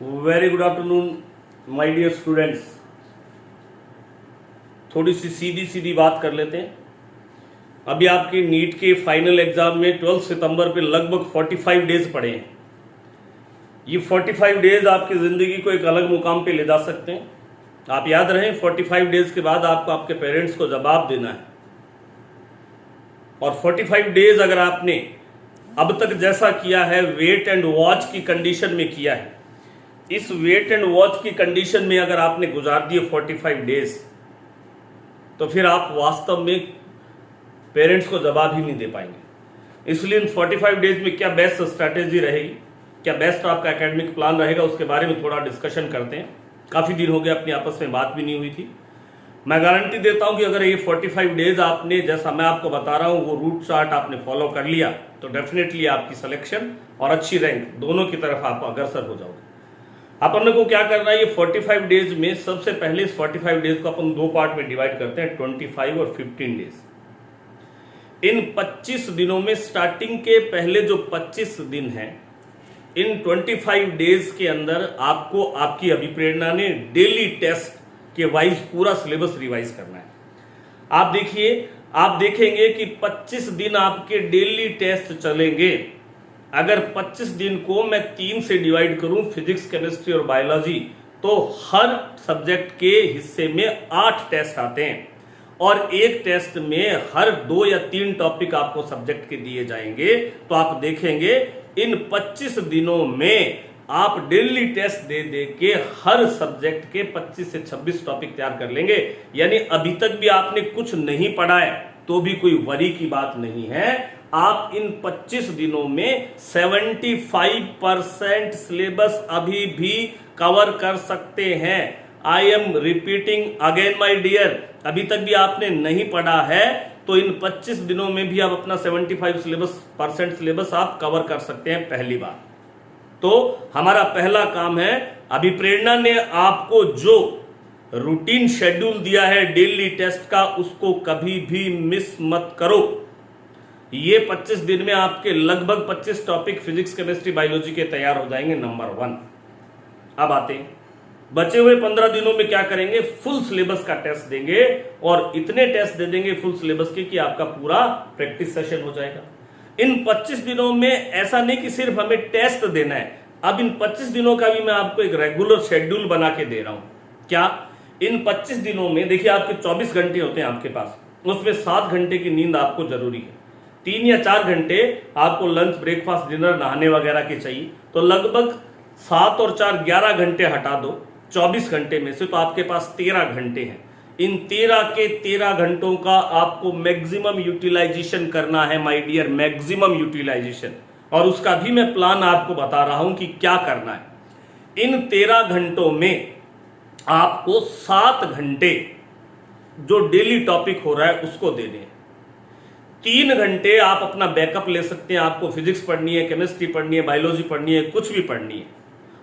Very good afternoon my dear students. थोड़ी सी सीधी सीधी बात कर लेते हैं। अभी आपके नीट के फाइनल एग्जाम में 12 सितंबर पे लगभग 45 डेज पड़े हैं। ये 45 डेज आपकी जिंदगी को एक अलग मुकाम पे ले जा सकते हैं। आप याद रहें, 45 डेज के बाद आपको आपके पेरेंट्स को जवाब देना है। और 45 डेज अगर आपने अब तक जैसा किया है, वेट एंड वॉच की कंडीशन में किया है, इस वेट एंड वॉच की कंडीशन में अगर आपने गुजार दिए 45 डेज, तो फिर आप वास्तव में पेरेंट्स को जवाब ही नहीं दे पाएंगे। इसलिए इन 45 डेज में क्या बेस्ट स्ट्रैटेजी रहेगी, क्या बेस्ट आपका एकेडमिक प्लान रहेगा, उसके बारे में थोड़ा डिस्कशन करते हैं। काफ़ी दिन हो गए अपनी आपस में बात भी नहीं हुई थी। मैं गारंटी देता हूं कि अगर ये 45 डेज आपने, जैसा मैं आपको बता रहा हूं, वो रूट चार्ट आपने फॉलो कर लिया, तो डेफिनेटली आपकी सिलेक्शन और अच्छी रैंक दोनों की तरफ आप अग्रसर हो जाओगे। अपन को क्या करना है, ये 45 डेज में सबसे पहले इस 45 डेज को अपन दो पार्ट में डिवाइड करते हैं, 25 और 15 डेज। इन 25 दिनों में स्टार्टिंग के पहले जो 25 दिन हैं, इन 25 डेज के अंदर आपको आपकी अभिप्रेरणा ने डेली टेस्ट के वाइज पूरा सिलेबस रिवाइज करना है। आप देखिए, आप देखेंगे कि 25 दिन आपके डेली टेस्ट चलेंगे। अगर 25 दिन को मैं 3 से डिवाइड करूं, फिजिक्स, केमिस्ट्री और बायोलॉजी, तो हर सब्जेक्ट के हिस्से में 8 टेस्ट आते हैं और एक टेस्ट में हर 2 या 3 टॉपिक आपको सब्जेक्ट के दिए जाएंगे। तो आप देखेंगे इन 25 दिनों में आप डेली टेस्ट दे दे के हर सब्जेक्ट के 25 से 26 टॉपिक तैयार कर लेंगे। यानी अभी तक भी आपने कुछ नहीं पढ़ा है तो भी कोई वरी की बात नहीं है। आप इन 25 दिनों में 75% सिलेबस अभी भी कवर कर सकते हैं। I am repeating again my dear, अभी तक भी आपने नहीं पढ़ा है तो इन 25 दिनों में भी आप अपना 75% सिलेबस आप कवर कर सकते हैं। पहली बात तो हमारा पहला काम है, अभिप्रेरणा ने आपको जो रूटीन शेड्यूल दिया है डेली टेस्ट का, उसको कभी भी मिस मत करो। ये 25 दिन में आपके लगभग 25 टॉपिक फिजिक्स, केमिस्ट्री, बायोलॉजी के तैयार हो जाएंगे, नंबर 1। अब आते हैं बचे हुए 15 दिनों में क्या करेंगे, फुल सिलेबस का टेस्ट देंगे और इतने टेस्ट दे देंगे फुल सिलेबस के कि आपका पूरा प्रैक्टिस सेशन हो जाएगा। इन 25 दिनों में ऐसा नहीं कि सिर्फ हमें टेस्ट देना है, अब इन 25 दिनों का भी मैं आपको एक रेगुलर शेड्यूल बना के दे रहा हूं। क्या इन 25 दिनों में देखिए, आपके 24 घंटे होते हैं आपके पास, उसमें 7 घंटे की नींद आपको जरूरी है, 3 या 4 घंटे आपको लंच, ब्रेकफास्ट, डिनर, नहाने वगैरह के चाहिए। तो लगभग 7 और 4 11 घंटे हटा दो 24 घंटे में से, तो आपके पास 13 घंटे हैं। इन 13 के 13 घंटों का आपको मैक्सिमम यूटिलाइजेशन करना है माय डियर, मैक्सिमम यूटिलाइजेशन। और उसका भी मैं प्लान आपको बता रहा हूं कि क्या करना है। इन 13 घंटों में आपको 7 घंटे जो डेली टॉपिक हो रहा है उसको देने हैं। 3 घंटे आप अपना बैकअप ले सकते हैं, आपको फिजिक्स पढ़नी है, केमिस्ट्री पढ़नी है, बायोलॉजी पढ़नी है, कुछ भी पढ़नी है।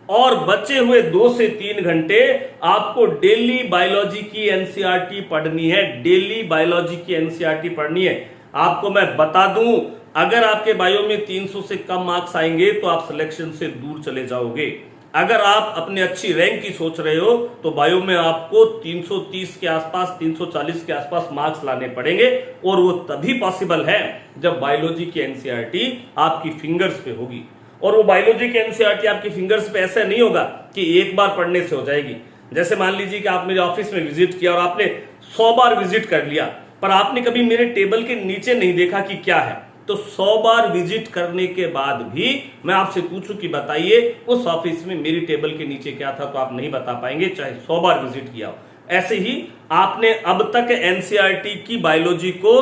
और बचे हुए 2 से 3 घंटे आपको डेली बायोलॉजी की एनसीईआरटी पढ़नी है, डेली बायोलॉजी की एनसीईआरटी पढ़नी है। आपको मैं बता दूं, अगर आपके बायो में 300 से कम मार्क्स आएंगे तो आप सिलेक्शन से दूर चले जाओगे। अगर आप अपने अच्छी रैंक की सोच रहे हो तो बायो में आपको 330 के आसपास, 340 के आसपास मार्क्स लाने पड़ेंगे, और वो तभी पॉसिबल है जब बायोलॉजी की एनसीईआरटी आपकी फिंगर्स पे होगी। और वो बायोलॉजी की एनसीईआरटी आपकी फिंगर्स पे ऐसा नहीं होगा कि एक बार पढ़ने से हो जाएगी। जैसे मान लीजिए कि आप मेरे ऑफिस में विजिट किया और आपने 100 बार विजिट कर लिया, पर आपने कभी मेरे टेबल के नीचे नहीं देखा कि क्या है, तो 100 बार विजिट करने के बाद भी मैं आपसे पूछूं कि बताइए उस ऑफिस में मेरी टेबल के नीचे क्या था, तो आप नहीं बता पाएंगे, चाहे 100 बार विजिट किया हो। ऐसे ही आपने अब तक एनसीईआरटी की बायोलॉजी को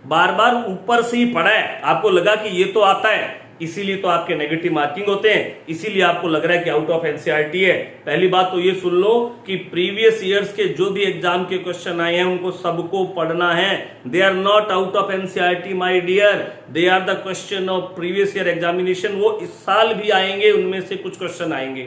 बार बार ऊपर से ही पढ़ा है, आपको लगा कि ये तो आता है, इसीलिए तो आपके नेगेटिव मार्किंग होते हैं, इसीलिए आपको लग रहा है कि आउट ऑफ एनसीईआरटी है। पहली बात तो ये सुन लो कि प्रीवियस ईयर्स के जो भी एग्जाम के क्वेश्चन आए हैं उनको सबको पढ़ना है। They are not out of NCERT my dear, they are the question of previous year examination. वो इस साल भी आएंगे, उनमें से कुछ क्वेश्चन आएंगे,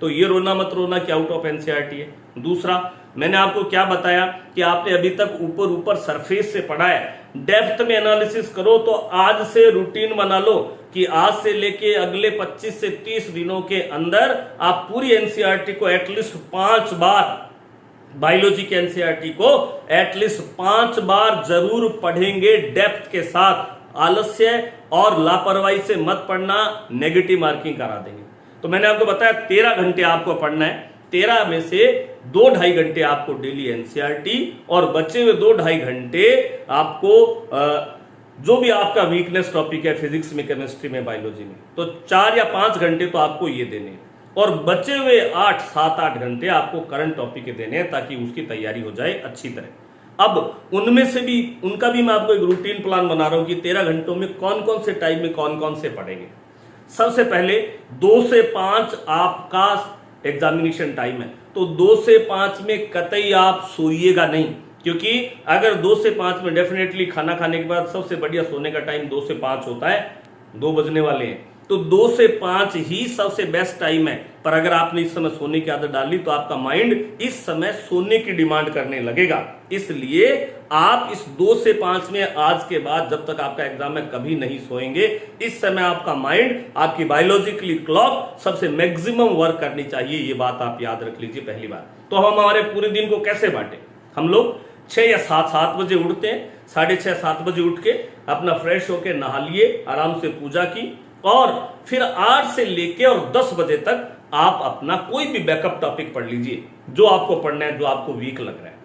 तो ये रोना मत रोना कि आउट ऑफ एनसीईआरटी है। दूसरा, मैंने आपको क्या बताया कि आपने अभी तक ऊपर ऊपर सरफेस से पढ़ा है, डेप्थ में एनालिसिस करो तो आज से रूटीन बना लो कि आज से लेके अगले 25 से 30 दिनों के अंदर आप पूरी एनसीईआरटी को एटलीस्ट 5 बार, बायोलॉजी के एनसीईआरटी को एटलीस्ट 5 बार जरूर पढ़ेंगे डेप्थ के साथ। आलस्य और लापरवाही से मत पढ़ना, नेगेटिव मार्किंग करा देंगे। तो मैंने आपको बताया 13 घंटे आपको पढ़ना है, 13 में से 2-2.5 घंटे आपको डेली एनसीईआरटी और बचे हुए 2-2.5 घंटे आपको जो भी आपका वीकनेस टॉपिक है फिजिक्स में, केमिस्ट्री में, बायोलॉजी में, तो 4 या 5 घंटे तो आपको ये देने हैं और बचे हुए 7-8 घंटे आपको करंट टॉपिक के देने हैं ताकि उसकी तैयारी हो जाए अच्छी तरह। अब उनमें से भी उनका भी मैं आपको एक रूटीन प्लान बना रहा हूं कि 13 घंटों में कौन कौन से टाइम में कौन कौन से पढ़ेंगे। सबसे पहले 2 से 5 आपका एग्जामिनेशन टाइम है, तो 2 से 5 में कतई आप सोइएगा नहीं, क्योंकि अगर 2 से 5 में डेफिनेटली खाना खाने के बाद सबसे बढ़िया सोने का टाइम 2 से 5 होता है, 2 बजने वाले हैं, तो 2 से 5 ही सबसे बेस्ट टाइम है। पर अगर आपने इस समय सोने की आदत डाली तो आपका माइंड इस समय सोने की डिमांड करने लगेगा। इसलिए आप इस 2 से 5 में आज के बाद जब तक आपका एग्जाम है कभी नहीं सोएंगे। इस समय आपका माइंड, आपकी बायोलॉजिकली क्लॉक सबसे मैक्सिमम वर्क करनी चाहिए, ये बात आप याद रख लीजिए पहली बार। तो हम हमारे पूरे दिन को कैसे बांटे, हम लोग 6 या 7 बजे उठते हैं, 6:30-7 बजे उठ के अपना फ्रेश होके नहा लिए, आराम से पूजा की और फिर 8 से लेके और 10 बजे तक आप अपना कोई भी बैकअप टॉपिक पढ़ लीजिए जो आपको पढ़ना है, जो आपको वीक लग रहा है।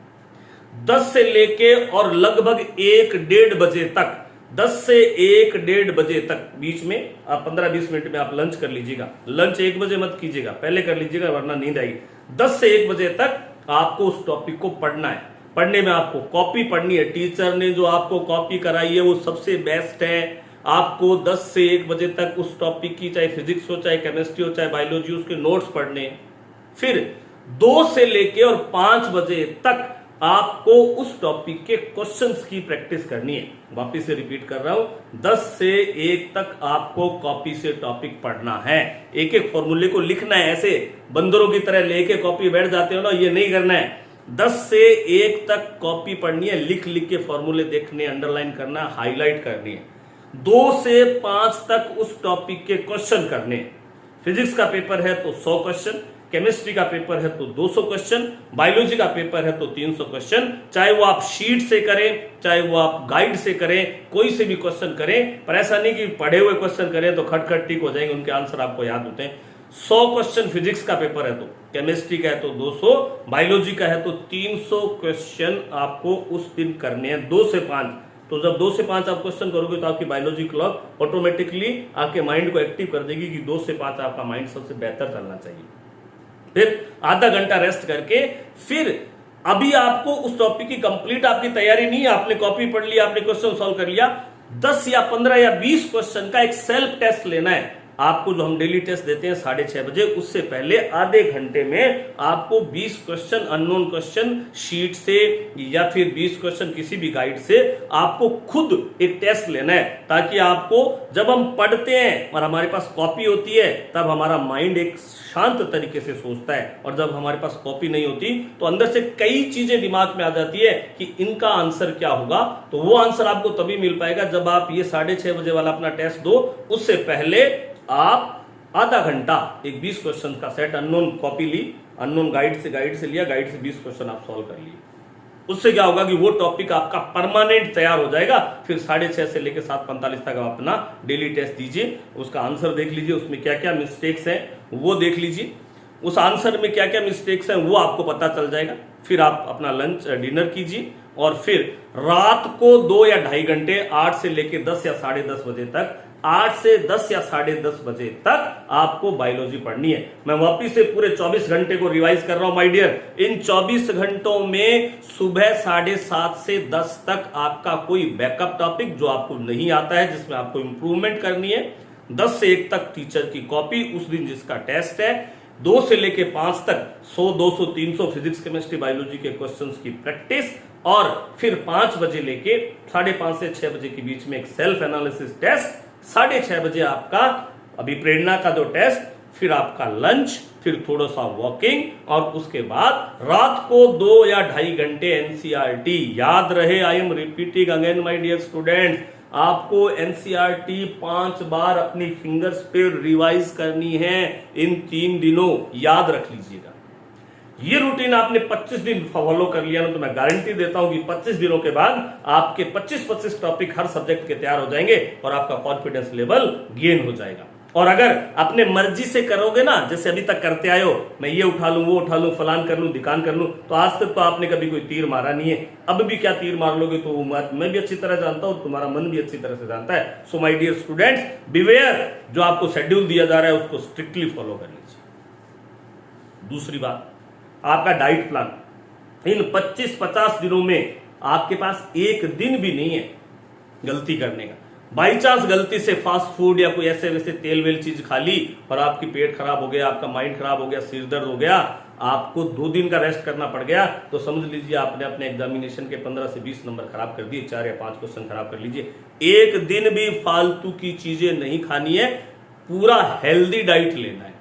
10 से लेके और लगभग 1-1.5 बजे तक, 10 से 1-1.5 बजे तक बीच में आप 15-20 मिनट में आप लंच कर लीजिएगा। लंच 1 बजे मत कीजिएगा, पहले कर लीजिएगा वरना नींद आएगी। 10 से 1 बजे तक आपको उस टॉपिक को पढ़ना है। पढ़ने में आपको कॉपी पढ़नी है, टीचर ने जो आपको कॉपी कराई है वो सबसे बेस्ट है। आपको 10 से 1 बजे तक उस टॉपिक की, चाहे फिजिक्स हो, चाहे केमिस्ट्री हो, चाहे बायोलॉजी, उसके नोट्स पढ़ने हैं। फिर 2 से लेके और 5 बजे तक आपको उस टॉपिक के क्वेश्चंस की प्रैक्टिस करनी है। वापिस से रिपीट कर रहा हूं, 10 से 1 तक आपको कॉपी से टॉपिक पढ़ना है। एक एक फॉर्मूले को लिखना है, ऐसे बंदरों की तरह लेके कॉपी बैठ जाते हो ना, ये नहीं करना है। 10 से 1 तक कॉपी पढ़नी है, लिख लिख के फॉर्मूले देखने, अंडरलाइन करना, हाईलाइट करनी है। 2 से 5 तक उस टॉपिक के क्वेश्चन करने। फिजिक्स का पेपर है तो 100 क्वेश्चन, केमिस्ट्री का पेपर है तो 200 क्वेश्चन, बायोलॉजी का पेपर है तो 300 क्वेश्चन। चाहे वो आप शीट से करें, चाहे वो आप गाइड से करें, कोई से भी क्वेश्चन करें, पर ऐसा नहीं कि पढ़े हुए क्वेश्चन करें तो खटखट टिक हो जाएंगे, उनके आंसर आपको याद होते हैं। 100 क्वेश्चन फिजिक्स का पेपर है तो, केमिस्ट्री का है तो 200, बायोलॉजी का है तो 300 क्वेश्चन आपको उस दिन करने हैं 2 से 5। तो जब 2 से 5 आप क्वेश्चन करोगे तो आपकी बायोलॉजी क्लॉक ऑटोमेटिकली आपके माइंड को एक्टिव कर देगी कि 2 से 5 आपका माइंड सबसे बेहतर चलना चाहिए। फिर आधा घंटा रेस्ट करके फिर अभी आपको उस टॉपिक की कंप्लीट आपकी तैयारी नहीं है, आपने कॉपी पढ़ लिया, आपने क्वेश्चन सॉल्व कर लिया, 10 या 15 या 20 क्वेश्चन का एक सेल्फ टेस्ट लेना है। आपको जो हम डेली टेस्ट देते हैं 6:30 बजे, उससे पहले आधे घंटे में आपको 20 क्वेश्चन अननोन क्वेश्चन शीट से या फिर 20 क्वेश्चन किसी भी गाइड से आपको खुद एक टेस्ट लेना है, ताकि आपको जब हम पढ़ते हैं और हमारे पास कॉपी होती है तब हमारा माइंड एक शांत तरीके से सोचता है, और जब हमारे पास कॉपी नहीं होती तो अंदर से कई चीजें दिमाग में आ जाती है कि इनका आंसर क्या होगा। तो वो आंसर आपको तभी मिल पाएगा जब आप ये 6:30 बजे वाला अपना टेस्ट दो। उससे पहले आप आधा घंटा एक 20 क्वेश्चन का सेट, अननोन कॉपी ली, अननोन गाइड से लिया, गाइड से 20 क्वेश्चन आप सॉल्व कर लिए। उससे क्या होगा कि वो टॉपिक आपका परमानेंट तैयार हो जाएगा। फिर 6:30 से लेकर 7:45 तक आप अपना डेली टेस्ट दीजिए, उसका आंसर देख लीजिए, उसमें क्या क्या मिस्टेक्स हैं वो देख लीजिए, उस आंसर में क्या क्या मिस्टेक्स हैं वो आपको पता चल जाएगा। फिर आप अपना लंच डिनर कीजिए और फिर रात को 2 या 2.5 घंटे 8 से लेकर 10 या 10:30 बजे तक, 8 से 10 या 10:30 बजे तक आपको बायोलॉजी पढ़नी है। मैं वापिस से पूरे 24 घंटे को रिवाइज कर रहा हूं माय डियर। इन 24 घंटों में सुबह 7:30 से 10 तक आपका कोई बैकअप टॉपिक जो आपको नहीं आता है, जिसमें आपको इंप्रूवमेंट करनी है। 10 से 1 तक टीचर की कॉपी, उस दिन जिसका टेस्ट है। 2 से लेके 5 तक 100, 200, 300 फिजिक्स, केमिस्ट्री, बायोलॉजी के क्वेश्चंस की प्रैक्टिस, और फिर 5 बजे लेके 5:30 से 6 बजे के बीच में एक सेल्फ एनालिसिस टेस्ट। 6:30 बजे आपका अभिप्रेरणा का जो टेस्ट, फिर आपका लंच, फिर थोड़ा सा वॉकिंग, और उसके बाद रात को 2 या 2.5 घंटे एनसीईआरटी। याद रहे, I am repeating again my dear students, आपको एनसीईआरटी 5 बार अपनी फिंगर्स पे रिवाइज करनी है इन 3 दिनों, याद रख लीजिएगा। ये रूटीन आपने 25 दिन फॉलो कर लिया ना, तो मैं गारंटी देता हूं कि 25 दिनों के बाद आपके 25 टॉपिक हर सब्जेक्ट के तैयार हो जाएंगे और आपका कॉन्फिडेंस लेवल गेन हो जाएगा। और अगर अपने मर्जी से करोगे ना, जैसे अभी तक करते आए हो, मैं ये उठा लूं, वो उठा लूं, फलान कर लूं, धिकान कर लूं, तो आज तक तो आपने कभी कोई तीर मारा नहीं है। अब भी क्या तीर मार लोगे, तो मैं भी अच्छी तरह जानता हूं, तुम्हारा मन भी अच्छी तरह से जानता है। So my dear students, beware, जो आपको शेड्यूल दिया जा रहा है उसको स्ट्रिक्टली फॉलो कर लीजिए। दूसरी बात, आपका डाइट प्लान। इन 25-50 दिनों में आपके पास एक दिन भी नहीं है गलती करने का। बाई चांस गलती से फास्ट फूड या कोई ऐसे वैसे तेल वेल चीज खा ली और आपकी पेट खराब हो गया, आपका माइंड खराब हो गया, सिर दर्द हो गया, आपको 2 दिन का रेस्ट करना पड़ गया, तो समझ लीजिए आपने अपने एग्जामिनेशन के 15 से 20 नंबर खराब कर दिए, 4 या 5 क्वेश्चन खराब कर लीजिए। एक दिन भी फालतू की चीजें नहीं खानी है, पूरा हेल्दी डाइट लेना है।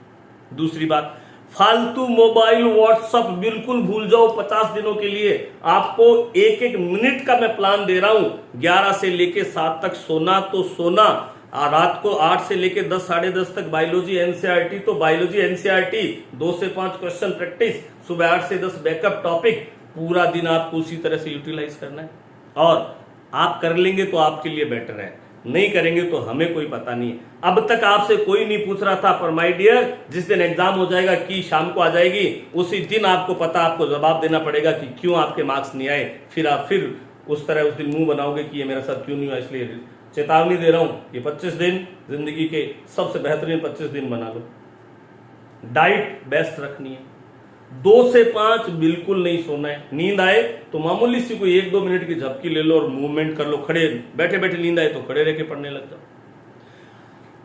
दूसरी बात, फालतू मोबाइल व्हाट्सएप बिल्कुल भूल जाओ 50 दिनों के लिए। आपको 1-1 मिनट का मैं प्लान दे रहा हूं। 11 से लेके 7 तक सोना तो सोना, रात को 8 से लेके 10 साढ़े 10 तक बायोलॉजी एनसीईआरटी, तो बायोलॉजी एनसीईआरटी 2 से 5 क्वेश्चन प्रैक्टिस, सुबह 8 से 10 बैकअप टॉपिक। पूरा दिन आपको उसी तरह से यूटिलाइज करना है, और आप कर लेंगे तो आपके लिए बेटर है, नहीं करेंगे तो हमें कोई पता नहीं है। अब तक आपसे कोई नहीं पूछ रहा था, पर माय डियर, जिस दिन एग्जाम हो जाएगा कि शाम को आ जाएगी, उसी दिन आपको पता, आपको जवाब देना पड़ेगा कि क्यों आपके मार्क्स नहीं आए। फिर आप फिर उस तरह उस दिन मुंह बनाओगे कि ये मेरा साथ क्यों नहीं हुआ। इसलिए चेतावनी दे रहा हूं, ये 25 दिन जिंदगी के सबसे बेहतरीन 25 दिन बना लो। डाइट बेस्ट रखनी है, 2 से 5 बिल्कुल नहीं सोना है। नींद आए तो मामूली सी कोई 1-2 मिनट की झपकी ले लो और मूवमेंट कर लो, खड़े बैठे बैठे नींद आए तो खड़े रह के पढ़ने लग जाओ।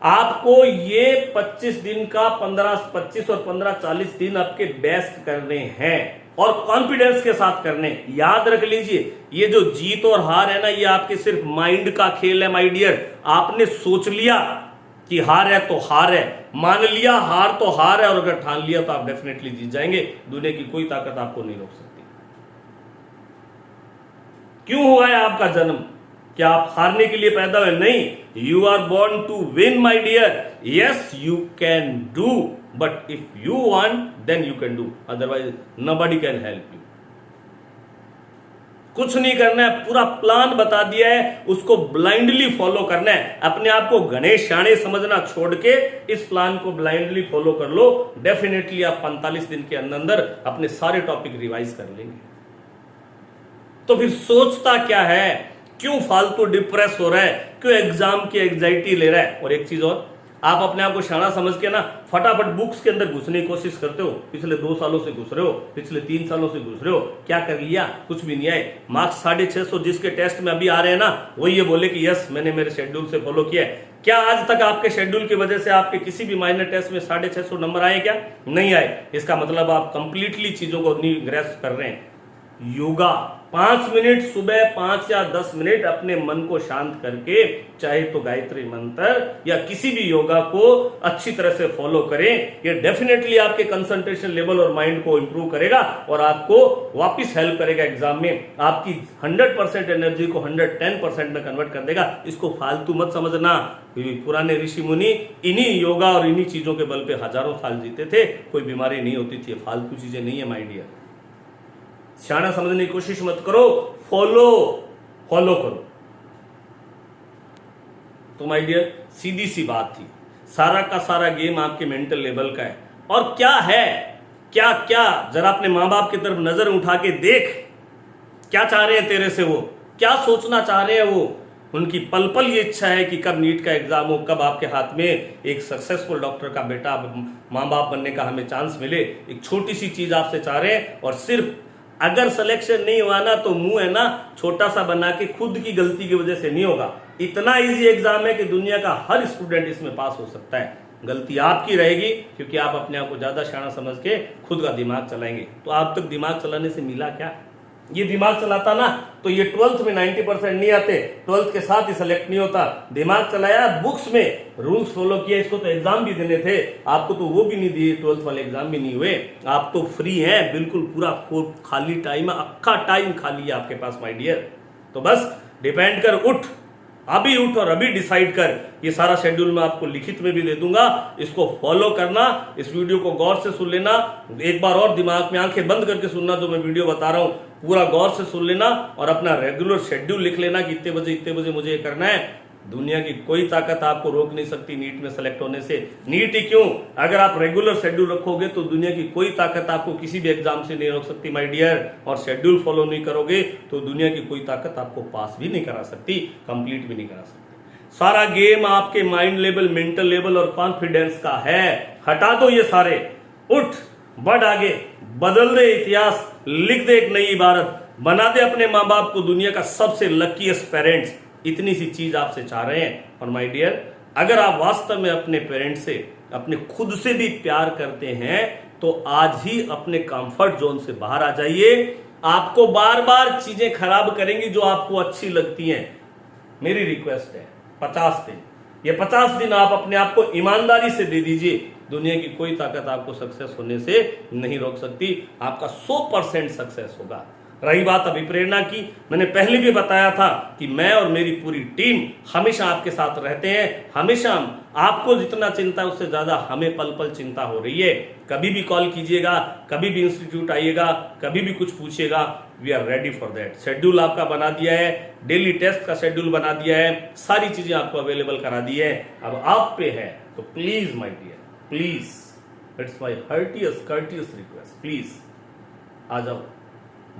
आपको ये 25 दिन का 25 और 15-40 दिन आपके बेस्ट करने हैं और कॉन्फिडेंस के साथ करने। याद रख लीजिए, ये जो जीत और हार है ना, ये आपके सिर्फ माइंड का खेल है माय डियर। आपने सोच लिया कि हार है तो हार है, मान लिया हार तो हार है, और अगर ठान लिया तो आप डेफिनेटली जीत जाएंगे। दुनिया की कोई ताकत आपको नहीं रोक सकती। क्यों हुआ है आपका जन्म? क्या आप हारने के लिए पैदा हुए? नहीं, you are born to win my dear. Yes you can do, but if you want then you can do, otherwise nobody can help you. कुछ नहीं करना है, पूरा प्लान बता दिया है, उसको ब्लाइंडली फॉलो करना है। अपने आप को गणेश शाणे समझना छोड़ के इस प्लान को ब्लाइंडली फॉलो कर लो। डेफिनेटली आप 45 दिन के अंदर अपने सारे टॉपिक रिवाइज कर लेंगे। तो फिर सोचता क्या है, क्यों फालतू डिप्रेस हो रहा है, क्यों एग्जाम की एंजाइटी ले रहा है? और एक चीज और, आप अपने आप को शाना समझ के ना फटाफट बुक्स के अंदर घुसने की कोशिश करते हो। पिछले 2 सालों से घुस रहे हो, पिछले 3 सालों से घुस रहे हो, क्या कर लिया? कुछ भी नहीं आए। मार्क्स 650 जिसके टेस्ट में अभी आ रहे हैं ना, वो ये बोले कि यस मैंने मेरे शेड्यूल से फॉलो किया है। क्या आज तक आपके शेड्यूल की वजह से आपके किसी भी माइनर टेस्ट में 650 नंबर आए? क्या नहीं आए? इसका मतलब आप कंप्लीटली चीजों को नहीं ग्रैस्प कर रहे हैं। योगा 5 मिनट सुबह, 5 या 10 मिनट अपने मन को शांत करके, चाहे तो गायत्री मंत्र या किसी भी योगा को अच्छी तरह से फॉलो करें। ये डेफिनेटली आपके कंसंट्रेशन लेवल और माइंड को इंप्रूव करेगा और आपको वापस हेल्प करेगा एग्जाम में। आपकी 100% एनर्जी को 110% में कन्वर्ट कर देगा। इसको फालतू मत समझना। पुराने ऋषि मुनि इन्हीं योगा और इन्हीं चीजों के बल पे हजारों साल जीते थे, कोई बीमारी नहीं होती थी। फालतू चीजें नहीं है माय डियर। शाना समझने की कोशिश मत करो, फॉलो करो। तो माय डियर, सीधी सी बात थी, सारा का सारा गेम आपके मेंटल लेवल का है। और क्या है, क्या क्या जरा अपने मां बाप की तरफ नजर उठा के देख, क्या चाह रहे हैं तेरे से, वो क्या सोचना चाह रहे हैं। वो उनकी पल पल ये इच्छा है कि कब नीट का एग्जाम हो, कब आपके हाथ में एक सक्सेसफुल डॉक्टर का बेटा, मां बाप बनने का हमें चांस मिले। एक छोटी सी चीज आपसे चाह रहे हैं। और सिर्फ अगर सिलेक्शन नहीं हुआ ना, तो मुंह है ना छोटा सा बना के, खुद की गलती की वजह से नहीं होगा। इतना इजी एग्जाम है कि दुनिया का हर स्टूडेंट इसमें पास हो सकता है। गलती आपकी रहेगी क्योंकि आप अपने आप को ज्यादा शाना समझ के खुद का दिमाग चलाएंगे। तो आप तक दिमाग चलाने से मिला क्या? ये दिमाग चलाता ना तो ये 12th में 90% नहीं आते, 12th के साथ ही सेलेक्ट नहीं होता। दिमाग चलाया, बुक्स में रूल्स फॉलो किया, इसको तो एग्जाम भी देने थे, आपको तो वो भी नहीं दिए, 12th वाले एग्जाम भी नहीं हुए, आप तो फ्री हैं बिल्कुल, पूरा खाली टाइम, अक्का टाइम खाली है आपके पास माय डियर। तो बस डिपेंड कर, उठ, अभी उठ और अभी डिसाइड कर। ये सारा शेड्यूल मैं आपको लिखित में भी दे दूंगा, इसको फॉलो करना, इस वीडियो को गौर से सुन लेना, एक बार और दिमाग में आंखें बंद करके सुनना, जो मैं वीडियो बता रहा हूं पूरा गौर से सुन लेना और अपना रेगुलर शेड्यूल लिख लेना कि इतने बजे मुझे ये करना है। दुनिया की कोई ताकत आपको रोक नहीं सकती नीट में सेलेक्ट होने से। नीट ही क्यों, अगर आप रेगुलर शेड्यूल रखोगे तो दुनिया की कोई ताकत आपको किसी भी एग्जाम से नहीं रोक सकती माय डियर। और शेड्यूल फॉलो नहीं करोगे तो दुनिया की कोई ताकत आपको पास भी नहीं करा सकती, कंप्लीट भी नहीं करा सकती। सारा गेम आपके माइंड लेवल, मेंटल लेवल और कॉन्फिडेंस का है। हटा दो ये सारे, उठ, बढ़ आगे, बदल दे इतिहास, लिख दे एक नई इबारत, बना दे अपने माँ बाप को दुनिया का सबसे लकीएस्ट पेरेंट्स। इतनी सी चीज आपसे चाह रहे हैं। और माय डियर, अगर आप वास्तव में अपने पेरेंट्स से, अपने खुद से भी प्यार करते हैं तो आज ही अपने कंफर्ट जोन से बाहर आ जाइए। आपको बार बार चीजें खराब करेंगी जो आपको अच्छी लगती हैं। मेरी रिक्वेस्ट है 50 दिन, ये 50 दिन आप अपने आप को ईमानदारी से दे दीजिए। दुनिया की कोई ताकत आपको सक्सेस होने से नहीं रोक सकती, आपका 100% सक्सेस होगा। रही बात अभिप्रेरणा की, मैंने पहले भी बताया था कि मैं और मेरी पूरी टीम हमेशा आपके साथ रहते हैं। हमेशा आपको जितना चिंता है उससे ज्यादा हमें पल पल चिंता हो रही है। कभी भी कॉल कीजिएगा, कभी भी इंस्टीट्यूट आइएगा, कभी भी कुछ पूछिएगा, we are ready for that. Schedule आपका बना दिया है, डेली टेस्ट का शेड्यूल बना दिया है, सारी चीजें आपको अवेलेबल करा दी है। अब आप पे है तो please my dear, please, it's my heartiest courteous request, please आ जाओ,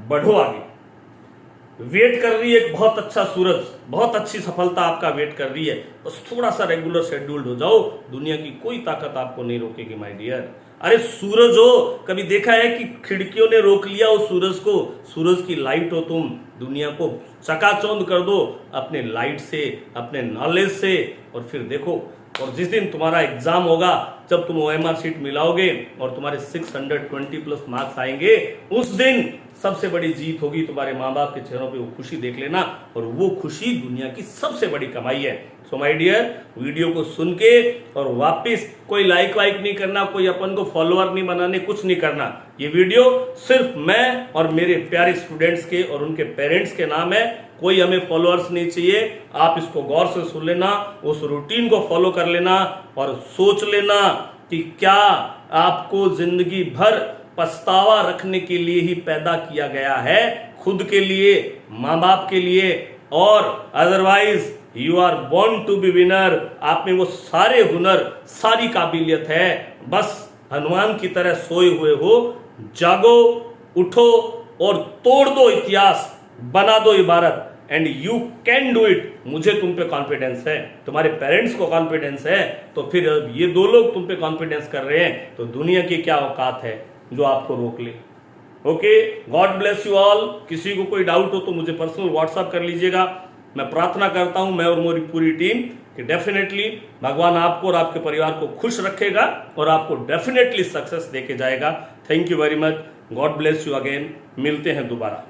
बढ़ो आगे। वेट कर रही है एक बहुत अच्छा सूरज, बहुत अच्छी सफलता आपका वेट कर रही है। बस थोड़ा सा रेगुलर शेड्यूल्ड हो जाओ, दुनिया की कोई ताकत आपको नहीं रोकेगी माय डियर। अरे सूरज हो, कभी देखा है कि खिड़कियों ने रोक लिया उस सूरज को? सूरज की लाइट हो तुम, दुनिया को चकाचौंध कर दो अपने लाइट से, अपने नॉलेज से, और फिर देखो। और जिस दिन तुम्हारा एग्जाम होगा, जब तुम OMR शीट मिलाओगे और तुम्हारे 620+ मार्क्स आएंगे, उस दिन सबसे बड़ी जीत होगी। तुम्हारे माँ बाप के चेहरों पे वो खुशी देख लेना, और वो खुशी दुनिया की सबसे बड़ी कमाई है। सो माय डियर, वीडियो को सुन के और वापस कोई लाइक वाइक नहीं करना, कोई अपन को फॉलोअर नहीं बनाने, कुछ नहीं करना। ये वीडियो सिर्फ मैं और मेरे प्यारे स्टूडेंट्स के और उनके पेरेंट्स के नाम है, कोई हमें फॉलोअर्स नहीं चाहिए। आप इसको गौर से सुन लेना, उस रूटीन को फॉलो कर लेना और सोच लेना कि क्या आपको जिंदगी भर पछतावा रखने के लिए ही पैदा किया गया है, खुद के लिए, माँ बाप के लिए, और otherwise you are born to be winner. आप में वो सारे हुनर, सारी काबिलियत है, बस हनुमान की तरह सोए हुए हो। जागो, उठो और तोड़ दो इतिहास, बना दो इबारत, and you can do it. मुझे तुम पे कॉन्फिडेंस है, तुम्हारे पेरेंट्स को कॉन्फिडेंस है, तो फिर ये 2 लोग तुम पे कॉन्फिडेंस कर रहे हैं, तो दुनिया की क्या औकात है जो आपको रोक ले। Okay, God bless you all. किसी को कोई डाउट हो तो मुझे पर्सनल व्हाट्सएप कर लीजिएगा। मैं प्रार्थना करता हूं, मैं और मेरी पूरी टीम, कि डेफिनेटली भगवान आपको और आपके परिवार को खुश रखेगा और आपको डेफिनेटली सक्सेस देके जाएगा। Thank you very much, God bless you again. मिलते हैं दोबारा।